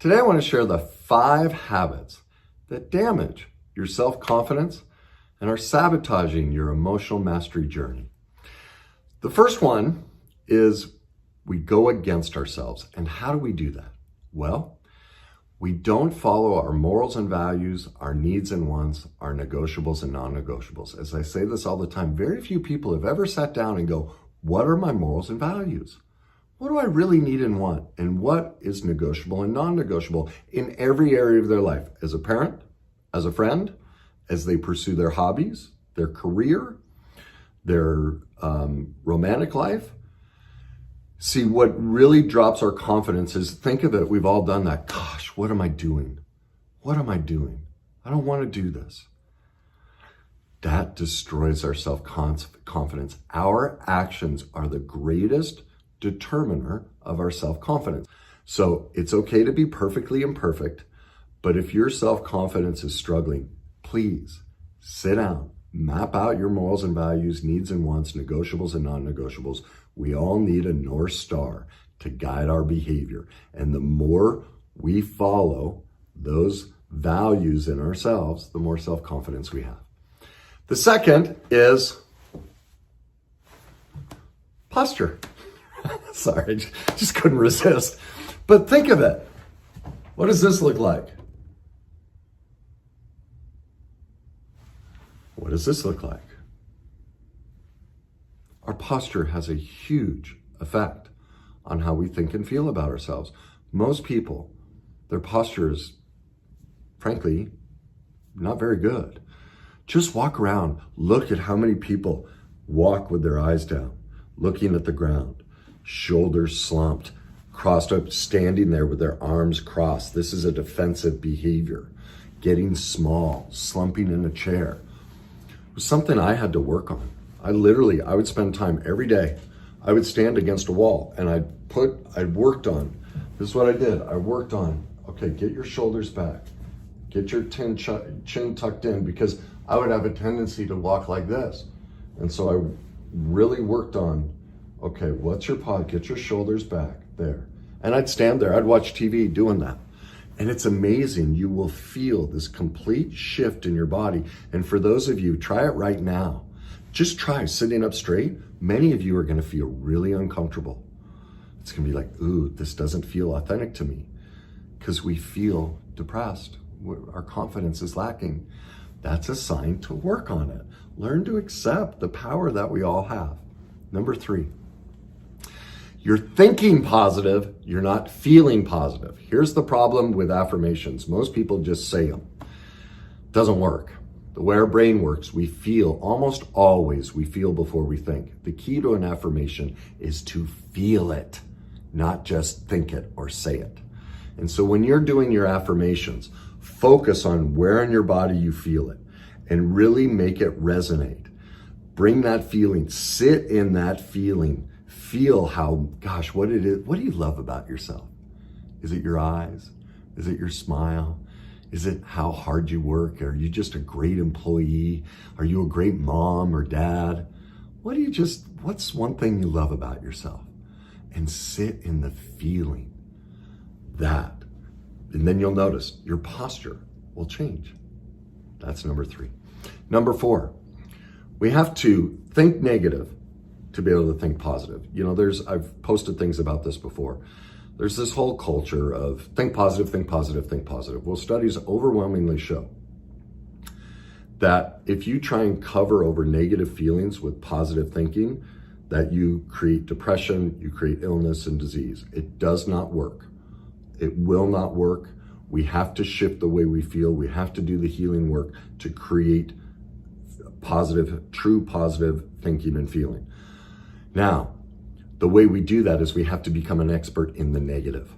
Today I want to share the 5 habits that damage your self-confidence and are sabotaging your emotional mastery journey. The first one is we go against ourselves. And how do we do that? Well, we don't follow our morals and values, our needs and wants, our negotiables and non-negotiables. As I say this all the time, very few people have ever sat down and go, what are my morals and values? What do I really need and want? And what is negotiable and non-negotiable in every area of their life? As a parent, as a friend, as they pursue their hobbies, their career, their romantic life. See, what really drops our confidence is, think of it, we've all done that. Gosh, what am I doing? What am I doing? I don't want to do this. That destroys our self-confidence. Our actions are the greatest determiner of our self-confidence. So it's okay to be perfectly imperfect, but if your self-confidence is struggling, please sit down, map out your morals and values, needs and wants, negotiables and non-negotiables. We all need a North Star to guide our behavior. And the more we follow those values in ourselves, the more self-confidence we have. The second is posture. Sorry, just couldn't resist. But think of it. What does this look like? What does this look like? Our posture has a huge effect on how we think and feel about ourselves. Most people, their posture is, frankly, not very good. Just walk around, look at how many people walk with their eyes down, looking at the ground, shoulders slumped, crossed up, standing there with their arms crossed. This is a defensive behavior. Getting small, slumping in a chair. It was something I had to work on. I would spend time every day. I would stand against a wall and I worked on, this is what I did. I worked on, okay, get your shoulders back, get your chin tucked in, because I would have a tendency to walk like this. And so I really worked on, okay, what's your pod? Get your shoulders back there. And I'd stand there, I'd watch TV doing that. And it's amazing. You will feel this complete shift in your body. And for those of you, try it right now. Just try sitting up straight. Many of you are going to feel really uncomfortable. It's going to be like, ooh, this doesn't feel authentic to me, because we feel depressed. Our confidence is lacking. That's a sign to work on it. Learn to accept the power that we all have. Number 3. You're thinking positive, you're not feeling positive. Here's the problem with affirmations. Most people just say them. Doesn't work. The way our brain works, we feel, almost always we feel before we think. The key to an affirmation is to feel it, not just think it or say it. And so when you're doing your affirmations, focus on where in your body you feel it and really make it resonate. Bring that feeling, sit in that feeling. Feel how, gosh, what it is. What do you love about yourself? Is it your eyes? Is it your smile? Is it how hard you work? Are you just a great employee? Are you a great mom or dad? What's one thing you love about yourself? And sit in the feeling that. And then you'll notice your posture will change. That's number 3. Number 4, we have to think negative to be able to think positive. You know, I've posted things about this before. There's this whole culture of think positive, think positive, think positive. Well, studies overwhelmingly show that if you try and cover over negative feelings with positive thinking, that you create depression, you create illness and disease. It does not work. It will not work. We have to shift the way we feel. We have to do the healing work to create positive, true positive thinking and feeling. Now, the way we do that is we have to become an expert in the negative.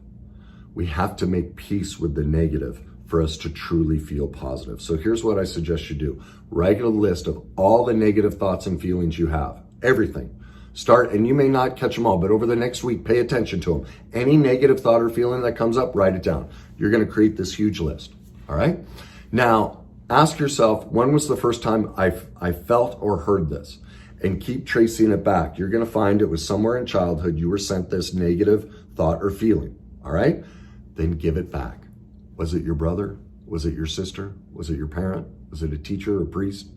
We have to make peace with the negative for us to truly feel positive. So here's what I suggest you do. Write a list of all the negative thoughts and feelings you have, everything. Start, and you may not catch them all, but over the next week, pay attention to them. Any negative thought or feeling that comes up, write it down. You're going to create this huge list, all right? Now, ask yourself, when was the first time I felt or heard this? And keep tracing it back. You're going to find it was somewhere in childhood you were sent this negative thought or feeling, all right? then give it back. Was it your brother? Was it your sister? Was it your parent? Was it a teacher or priest?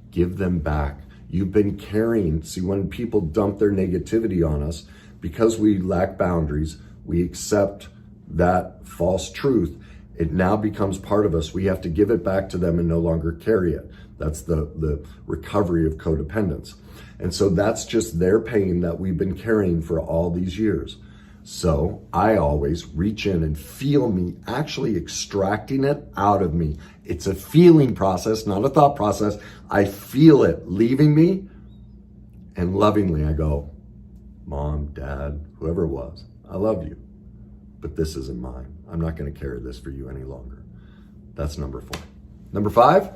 Give them back. You've been carrying, see, when people dump their negativity on us, because we lack boundaries, we accept that false truth. It now becomes part of us. We have to give it back to them and no longer carry it. That's the recovery of codependence. And so that's just their pain that we've been carrying for all these years. So I always reach in and feel me actually extracting it out of me. It's a feeling process, not a thought process. I feel it leaving me, and lovingly I go, Mom, Dad, whoever it was, I love you, but this isn't mine. I'm not going to carry this for you any longer. That's number 4. Number 5,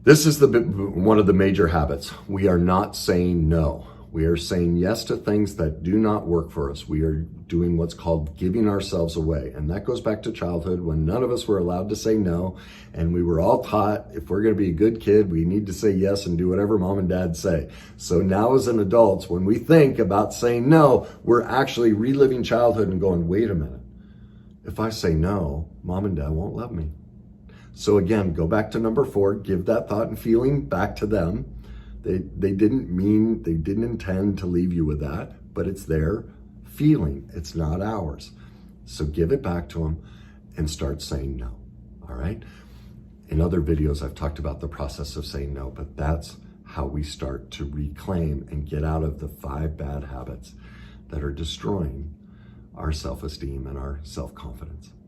this is one of the major habits. We are not saying no. We are saying yes to things that do not work for us. We are doing what's called giving ourselves away. And that goes back to childhood when none of us were allowed to say no. And we were all taught if we're going to be a good kid, we need to say yes and do whatever mom and dad say. So now as an adults, when we think about saying no, we're actually reliving childhood and going, wait a minute. If I say no, mom and dad won't love me. So again, go back to number 4, give that thought and feeling back to them. They didn't intend to leave you with that, but it's their feeling. It's not ours. So give it back to them and start saying no, all right? In other videos, I've talked about the process of saying no, but that's how we start to reclaim and get out of the 5 bad habits that are destroying our self-esteem and our self-confidence.